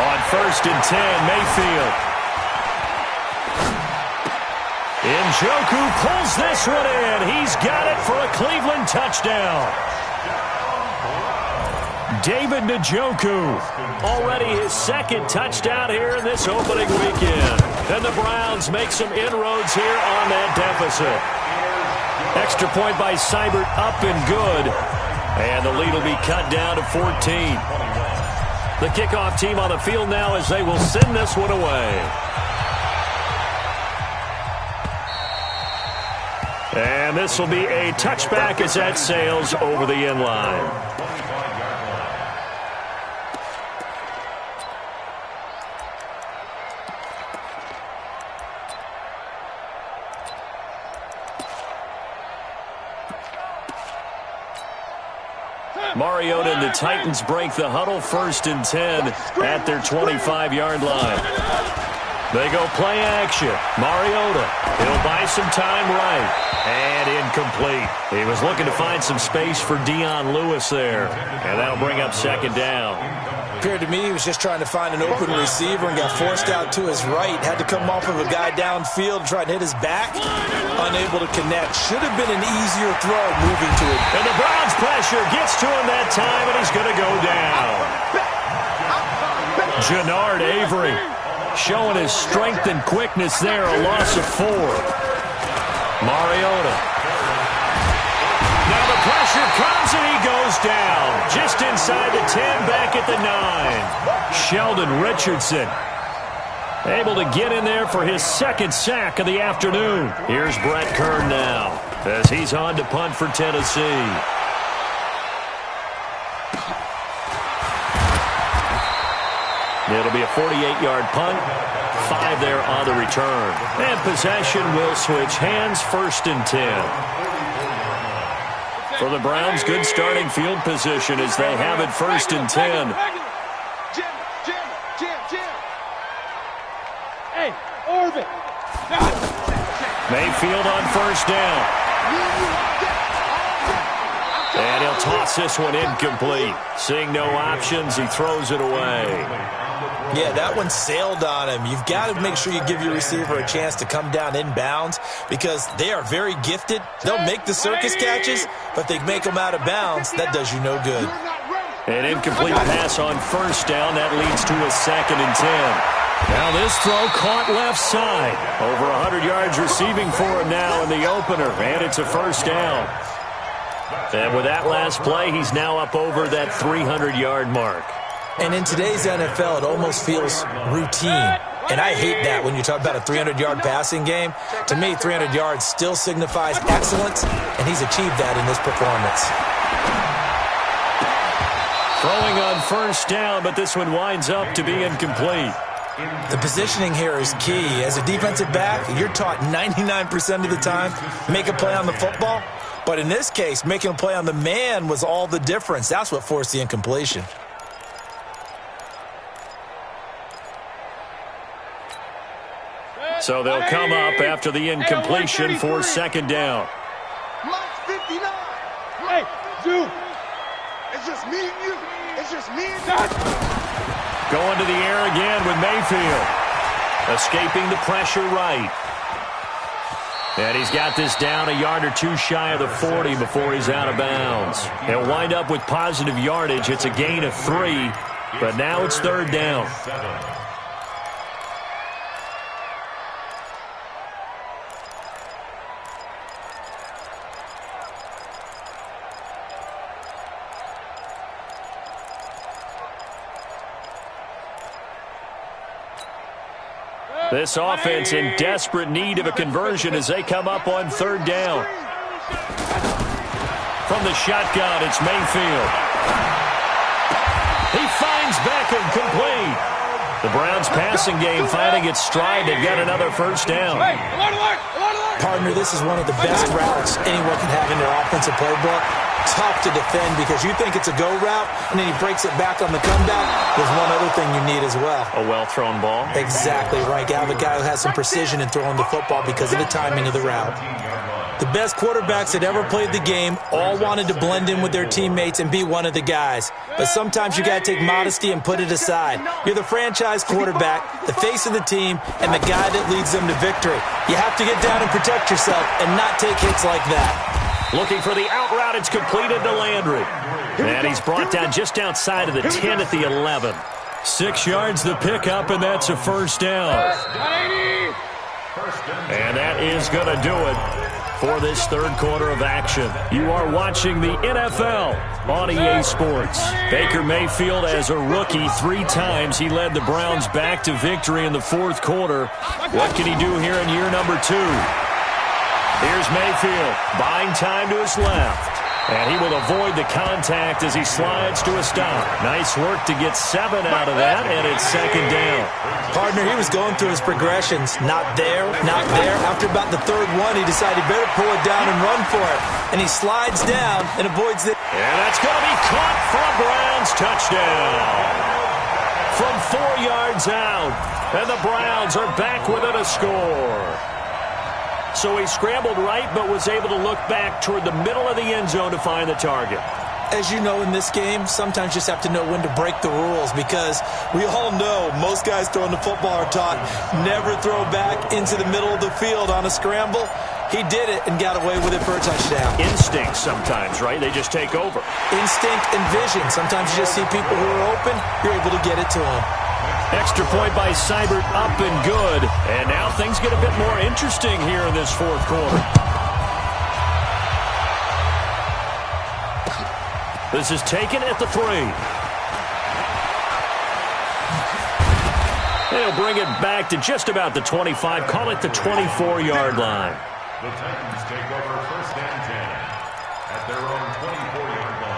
On 1st and 10, Mayfield. Njoku pulls this one in. He's got it for a Cleveland touchdown. David Njoku, already his 2nd touchdown here in this opening weekend. And the Browns make some inroads here on that deficit. Extra point by Seibert, up and good. And the lead will be cut down to 14. The kickoff team on the field now as they will send this one away. And this will be a touchback as that sails over the end line. Mariota and the Titans break the huddle. 1st and 10 at their 25-yard line. They go play action. Mariota, he'll buy some time right. And incomplete. He was looking to find some space for Dion Lewis there. And that'll bring up 2nd down. Appeared to me he was just trying to find an open receiver and got forced out to his right. Had to come off of a guy downfield and try to hit his back. Unable to connect. Should have been an easier throw moving to it. And the Browns pressure gets to him that time, and he's going to go down. Jannard Avery showing his strength and quickness there. A loss of 4. Mariota. Now the pressure comes, and he goes down. Just inside the 10, back at the 9. Sheldon Richardson able to get in there for his 2nd sack of the afternoon. Here's Brett Kern now as he's on to punt for Tennessee. It'll be a 48-yard punt. 5 there on the return. And possession will switch hands. 1st and 10. For the Browns, good starting field position as they have it 1st and 10. Hey, Orvin. Mayfield on 1st down. And he'll toss this one incomplete. Seeing no options, he throws it away. Yeah, that one sailed on him. You've got to make sure you give your receiver a chance to come down inbounds because they are very gifted. They'll make the circus catches, but they make them out of bounds. That does you no good. An incomplete pass on 1st down. That leads to a 2nd and 10. Now this throw caught left side. Over 100 yards receiving for him now in the opener, and it's a 1st down. And with that last play, he's now up over that 300-yard mark. And in today's NFL, it almost feels routine. And I hate that when you talk about a 300-yard passing game. To me, 300 yards still signifies excellence, and he's achieved that in this performance. Throwing on 1st down, but this one winds up to be incomplete. The positioning here is key. As a defensive back, you're taught 99% of the time, make a play on the football. But in this case, making a play on the man was all the difference. That's what forced the incompletion. So they'll come up after the incompletion for 2nd down. Mike 59. Hey, dude. It's just me and you. It's just me and you. Going to the air again with Mayfield. Escaping the pressure right. And he's got this down a yard or two shy of the 40 before he's out of bounds. He'll wind up with positive yardage. It's a gain of 3, but now it's third down. This offense in desperate need of a conversion as they come up on third down. From the shotgun, it's Mayfield. He finds Beckham complete. The Browns' passing game finding its stride. They've got another first down. Partner, this is one of the best routes anyone can have in their offensive playbook. Tough to defend because you think it's a go route, and then he breaks it back on the comeback. There's one other thing you need as well. A well-thrown ball. Exactly right. You have a guy who has some precision in throwing the football because of the timing of the route. The best quarterbacks that ever played the game all wanted to blend in with their teammates and be one of the guys. But sometimes you got to take modesty and put it aside. You're the franchise quarterback, the face of the team, and the guy that leads them to victory. You have to get down and protect yourself and not take hits like that. Looking for the out route. It's completed to Landry. And he's brought down just outside of the 10 at the 11. 6 yards the pickup, and that's a first down. And that is going to do it for this third quarter of action. You are watching the NFL on EA Sports. Baker Mayfield, as a rookie, 3 times he led the Browns back to victory in the fourth quarter. What can he do here in year number 2? Here's Mayfield, buying time to his left. And he will avoid the contact as he slides to a stop. Nice work to get 7 out of that, and it's second down. Partner, he was going through his progressions. Not there, not there. After about the third one, he decided he better pull it down and run for it. And he slides down and avoids it. And that's going to be caught for a Browns touchdown. From 4 yards out, and the Browns are back within a score. So he scrambled right, but was able to look back toward the middle of the end zone to find the target. As you know, in this game, sometimes you just have to know when to break the rules because we all know most guys throwing the football are taught never throw back into the middle of the field on a scramble. He did it and got away with it for a touchdown. Instinct sometimes, right? They just take over. Instinct and vision. Sometimes you just see people who are open, you're able to get it to them. Extra point by Seibert, up and good. And now things get a bit more interesting here in this fourth quarter. This is taken at the 3. They'll bring it back to just about the 25. Call it the 24-yard line. The Titans take over first and 10 at their own 24-yard line.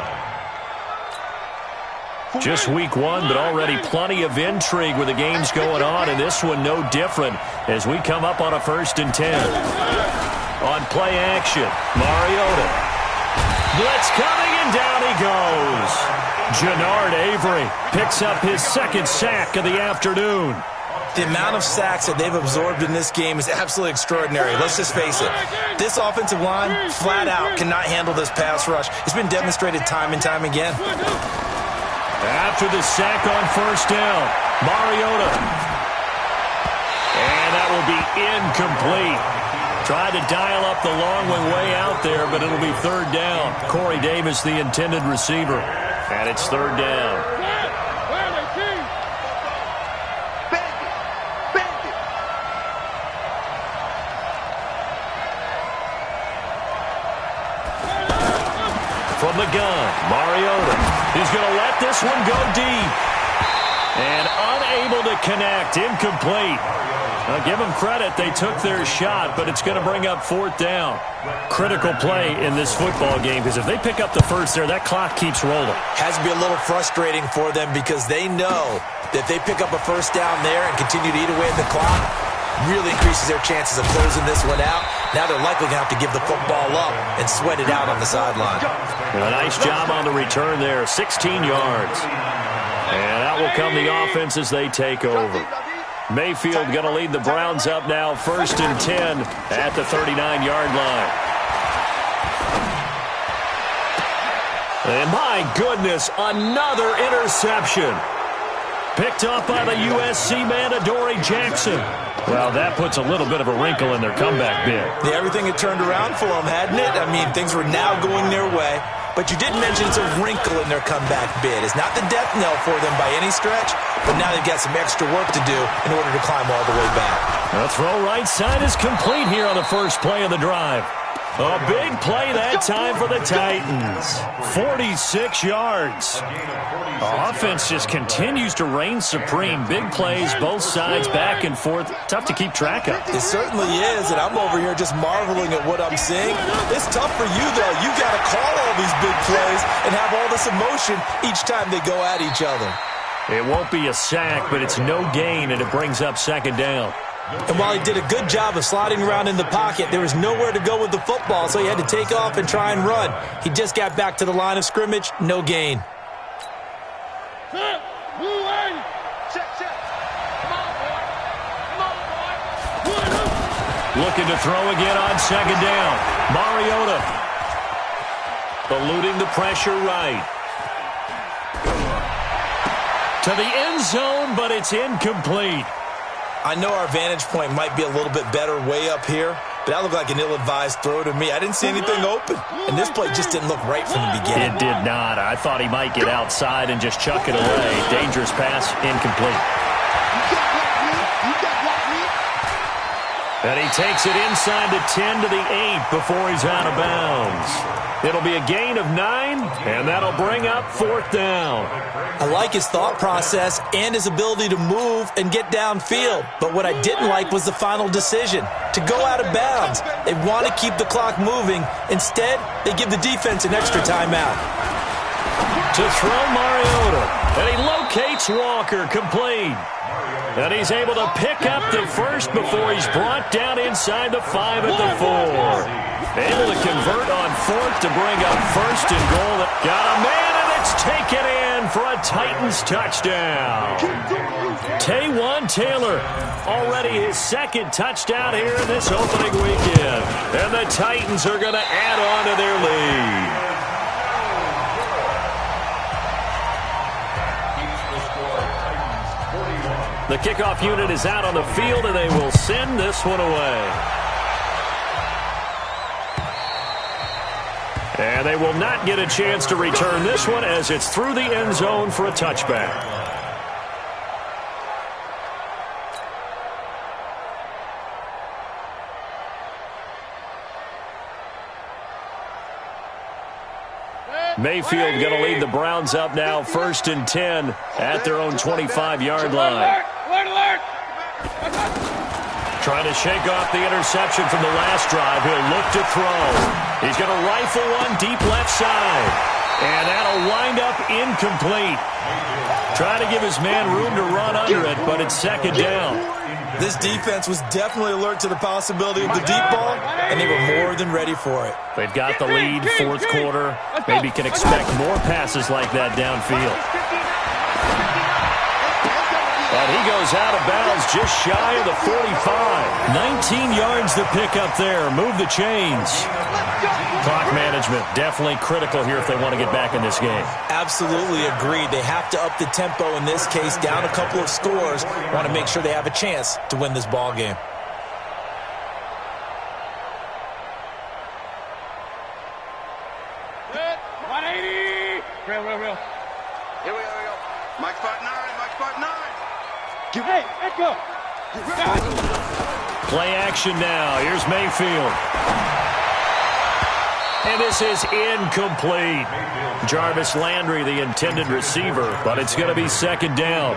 Just week 1, but already plenty of intrigue with the games going on, and this one no different as we come up on a first and 10. On play action, Mariota. Blitz coming, and down he goes. Jannard Avery picks up his second sack of the afternoon. The amount of sacks that they've absorbed in this game is absolutely extraordinary. Let's just face it. This offensive line, flat out, cannot handle this pass rush. It's been demonstrated time and time again. After the sack on first down, Mariota. And that will be incomplete. Tried to dial up the long one way out there, but it'll be third down. Corey Davis, the intended receiver. And it's third down. From the gun, Mariota. He's going to let this one go deep. And unable to connect, incomplete. Now, give them credit, they took their shot, but it's going to bring up fourth down. Critical play in this football game, because if they pick up the first there, that clock keeps rolling. Has to be a little frustrating for them because they know that they pick up a first down there and continue to eat away at the clock, really increases their chances of closing this one out. Now they're likely going to have to give the football up and sweat it out on the sideline. A nice job on the return there, 16 yards. And out will come the offense as they take over. Mayfield going to lead the Browns up now, first and 10 at the 39-yard line. And my goodness, another interception. picked off by the USC man, Adoree Jackson. Well, that puts a little bit of a wrinkle in their comeback bid. Yeah, everything had turned around for them, hadn't it? I mean, things were now going their way. But you did mention it's a wrinkle in their comeback bid. It's not the death knell for them by any stretch, but now they've got some extra work to do in order to climb all the way back. The throw right side is complete here on the first play of the drive. A big play that time for the Titans. 46 yards. The offense just continues to reign supreme. Big plays, both sides, back and forth. Tough to keep track of. It certainly is, and I'm over here just marveling at what I'm seeing. It's tough for you, though. You got to call all these big plays and have all this emotion each time they go at each other. It won't be a sack, but it's no gain, and it brings up second down. And while he did a good job of sliding around in the pocket, there was nowhere to go with the football, so he had to take off and try and run. He just got back to the line of scrimmage, no gain. Looking to throw again on second down. Mariota eluding the pressure right. To the end zone, but it's incomplete. I know our vantage point might be a little bit better way up here, but that looked like an ill-advised throw to me. I didn't see anything open, and this play just didn't look right from the beginning. It did not. I thought he might get outside and just chuck it away. Dangerous pass, incomplete. And he takes it inside the 10 to the 8 before he's out of bounds. It'll be a gain of 9, and that'll bring up fourth down. I like his thought process and his ability to move and get downfield. But what I didn't like was the final decision, to go out of bounds. They want to keep the clock moving. Instead, they give the defense an extra timeout. To throw Mariota, and he locates Walker, complete. And he's able to pick up the first before he's brought down inside the 5 at the 4. Able to convert on fourth to bring up first and goal. Got a man, and it's taken in for a Titans touchdown. Taywan Taylor, already his second touchdown here in this opening weekend. And the Titans are going to add on to their lead. The kickoff unit is out on the field, and they will send this one away. And they will not get a chance to return this one as it's through the end zone for a touchback. Mayfield going to lead the Browns up now, 1st and 10 at their own 25-yard line. Trying to shake off the interception from the last drive. He'll look to throw. He's going to rifle one deep left side. And that'll wind up incomplete. Trying to give his man room to run under it, but it's second down. This defense was definitely alert to the possibility of the deep ball, and they were more than ready for it. They've got the lead, fourth quarter. Maybe can expect more passes like that downfield. And he goes out of bounds just shy of the 45. 19 yards to pick up there. Move the chains. Clock management definitely critical here if they want to get back in this game. Absolutely agreed. They have to up the tempo in this case, down a couple of scores. Want to make sure they have a chance to win this ball game. Real. Here we go. Mike spot 9. Hey, let's go. Play action now. Here's Mayfield. And this is incomplete. Jarvis Landry, the intended receiver, but it's going to be second down.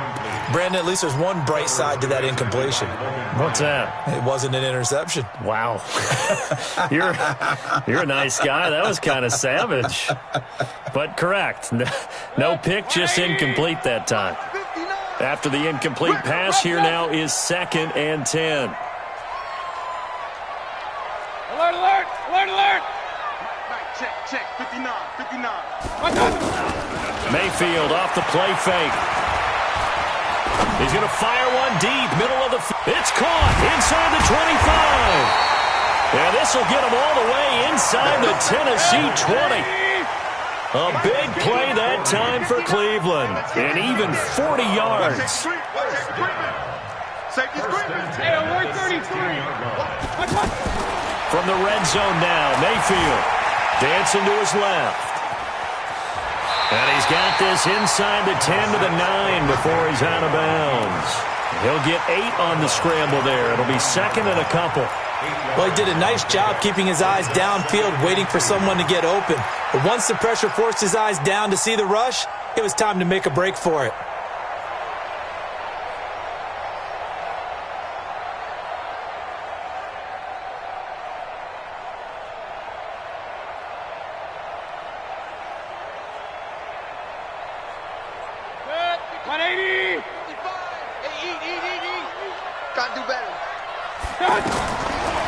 Brandon, at least there's one bright side to that incompletion. What's that? It wasn't an interception. Wow. You're a nice guy. That was kind of savage. But correct. No pick, just incomplete that time. After the incomplete pass, here now is 2nd and 10. Alert! Check. 59. Mayfield off the play fake. He's going to fire one deep, middle of the field. It's caught inside the 25. And this will get him all the way inside the Tennessee 20. A big play that time for Cleveland. And even 40 yards. Safety screen. Hey, 133. From the red zone now, Mayfield dancing to his left. And he's got this inside the 10 to the 9 before he's out of bounds. He'll get 8 on the scramble there. It'll be second and a couple. Well, he did a nice job keeping his eyes downfield, waiting for someone to get open. But once the pressure forced his eyes down to see the rush, it was time to make a break for it.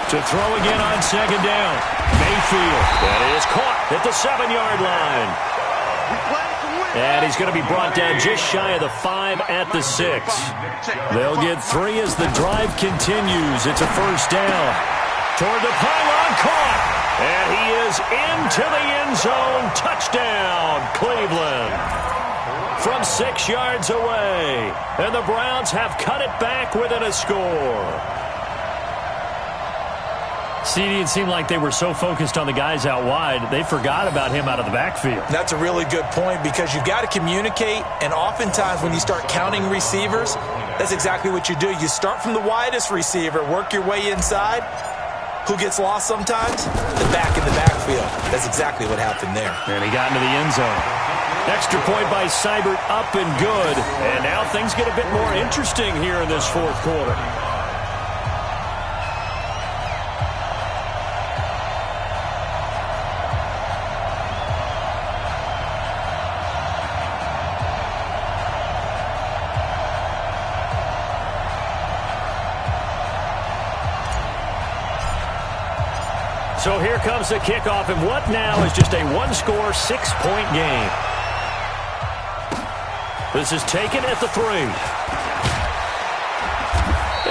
To throw again on second down. Mayfield. That is caught at the 7-yard line. And he's going to be brought down just shy of the 5 at the 6. They'll get 3 as the drive continues. It's a first down. Toward the pylon, caught. And he is into the end zone. Touchdown, Cleveland. From 6 yards away. And the Browns have cut it back within a score. CD, it seemed like they were so focused on the guys out wide, they forgot about him out of the backfield. That's a really good point because you've got to communicate, and oftentimes when you start counting receivers, that's exactly what you do. You start from the widest receiver, work your way inside. Who gets lost sometimes? The back in the backfield. That's exactly what happened there. And he got into the end zone. Extra point by Seibert, up and good. And now things get a bit more interesting here in this fourth quarter. So here comes the kickoff, and what now is just a one-score, 6-point game. This is taken at the 3.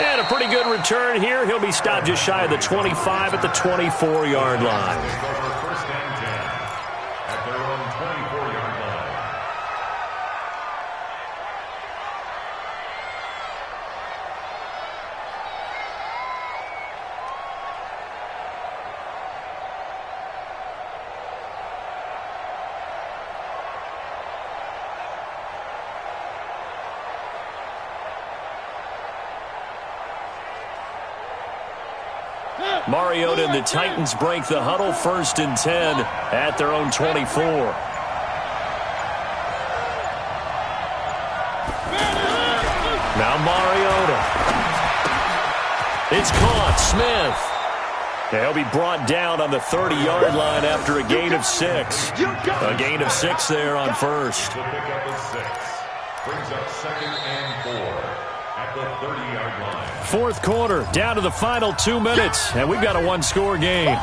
And a pretty good return here. He'll be stopped just shy of the 25 at the 24-yard line. First and 10 at their own 24-yard line. Mariota and the Titans break the huddle, 1st and 10 at their own 24. Now Mariota. It's caught. Smith. He'll be brought down on the 30-yard line after a gain of 6. A gain of 6 there on first. To pick up a 6. Brings up 2nd and 4 at the 30-yard line. Fourth quarter, down to the final 2 minutes, and we've got a one-score game.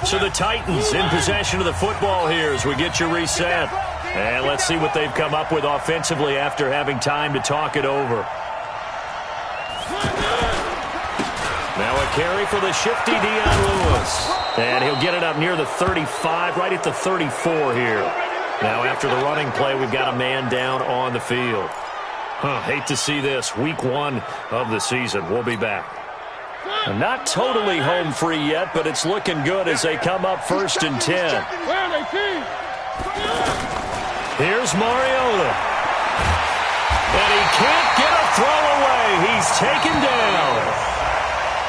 So the Titans in possession of the football here as we get you reset. And let's see what they've come up with offensively after having time to talk it over. Now a carry for the shifty Dion Lewis. And he'll get it up near the 35, right at the 34 here. Now after the running play, we've got a man down on the field. Hate to see this. Week 1 of the season. We'll be back. And not totally home free yet, but it's looking good as they come up 1st and 10. Here's Mariota. And he can't get a throw away. He's taken down.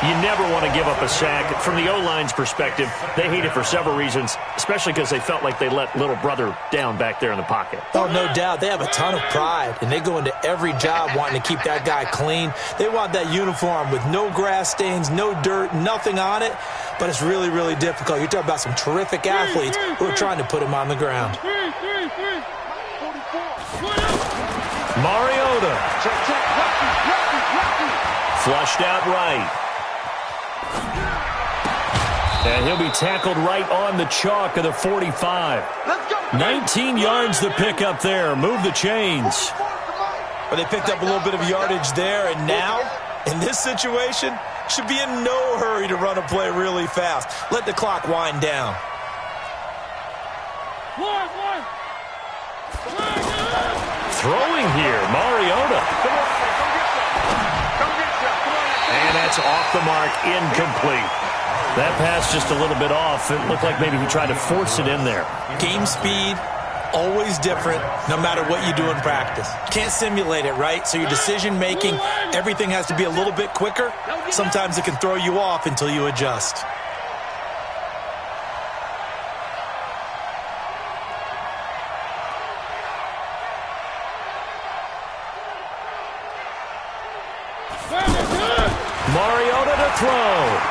You never want to give up a sack. From the O-line's perspective, they hate it for several reasons, especially because they felt like they let little brother down back there in the pocket. Oh, no doubt. They have a ton of pride, and they go into every job wanting to keep that guy clean. They want that uniform with no grass stains, no dirt, nothing on it, but it's really, really difficult. You're talking about some terrific athletes who are trying to put him on the ground. Mariota. Flushed out right. And he'll be tackled right on the chalk of the 45. 19 yards to pick up there. Move the chains. But they picked up a little bit of yardage there, and now In this situation, should be in no hurry to run a play really fast. Let the clock wind down. Throwing here, Mariota. And that's off the mark, incomplete. That pass just a little bit off. It looked like maybe he tried to force it in there. Game speed, always different, no matter what you do in practice. Can't simulate it, right? So your decision-making, everything has to be a little bit quicker. Sometimes it can throw you off until you adjust. Mariota to throw.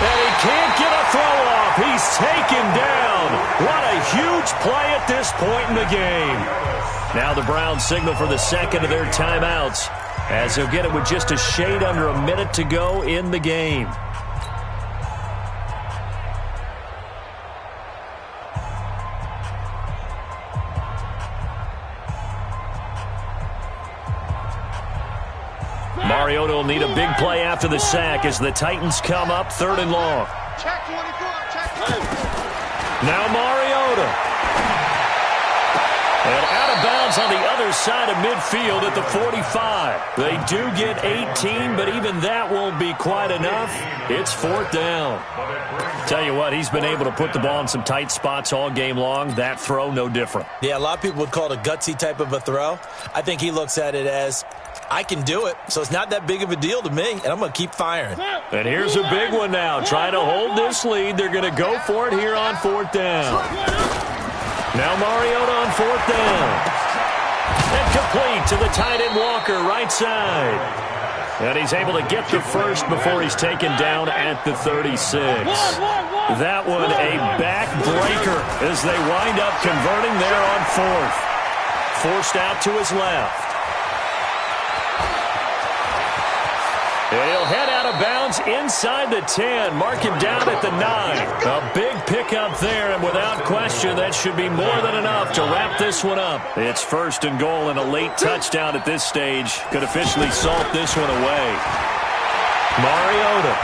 And he can't get a throw off. He's taken down. What a huge play at this point in the game. Now the Browns signal for the second of their timeouts, as they'll get it with just a shade under a minute to go in the game. Mariota will need a big play after the sack as the Titans come up 3rd and long. Check 24, check 24. Now Mariota. And out of bounds on the other side of midfield at the 45. They do get 18, but even that won't be quite enough. It's 4th down. Tell you what, he's been able to put the ball in some tight spots all game long. That throw, no different. Yeah, a lot of people would call it a gutsy type of a throw. I think he looks at it as, I can do it, so it's not that big of a deal to me, and I'm going to keep firing. And here's a big one now. Trying to hold this lead. They're going to go for it here on 4th down. Now Mariota on 4th down. And complete to the tight end Walker, right side. And he's able to get the first before he's taken down at the 36. That one a backbreaker as they wind up converting there on 4th. Forced out to his left. And he'll head out of bounds inside the 10. Mark him down at the 9. A big pickup there, and without question, that should be more than enough to wrap this one up. It's 1st and goal, and a late touchdown at this stage could officially salt this one away. Mariota.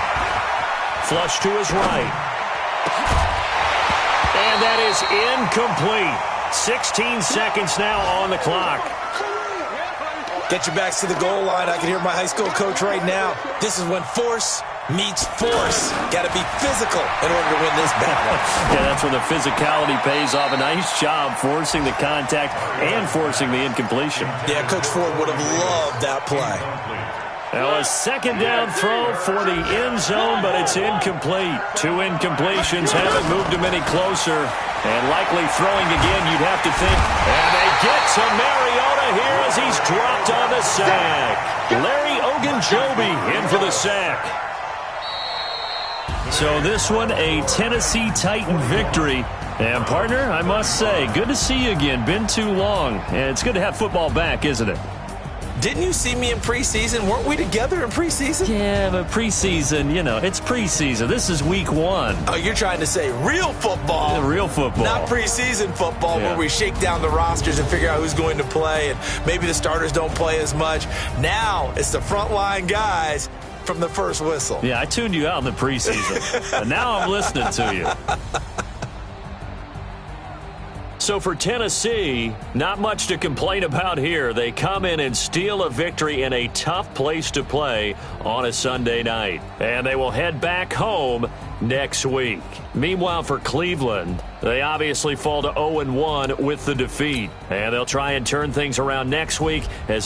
Flush to his right. And that is incomplete. 16 seconds now on the clock. Get your backs to the goal line. I can hear my high school coach right now. This is when force meets force. Got to be physical in order to win this battle. Yeah, that's when the physicality pays off. A nice job forcing the contact and forcing the incompletion. Yeah, Coach Ford would have loved that play. Now a 2nd down throw for the end zone, but it's incomplete. 2 incompletions haven't moved him any closer. And likely throwing again, you'd have to think. And they get to Mariota here as he's dropped on the sack. Larry Ogunjobi in for the sack. So this one, a Tennessee Titan victory. And partner, I must say, good to see you again. Been too long. And it's good to have football back, isn't it? Didn't you see me in preseason? Weren't we together in preseason? Yeah, but preseason, you know, it's preseason. This is week 1. Oh, you're trying to say real football. Yeah, real football. Not preseason football where we shake down the rosters and figure out who's going to play, and maybe the starters don't play as much. Now it's the frontline guys from the first whistle. Yeah, I tuned you out in the preseason, and now I'm listening to you. So for Tennessee, not much to complain about here. They come in and steal a victory in a tough place to play on a Sunday night. And they will head back home next week. Meanwhile, for Cleveland, they obviously fall to 0-1 with the defeat. And they'll try and turn things around next week as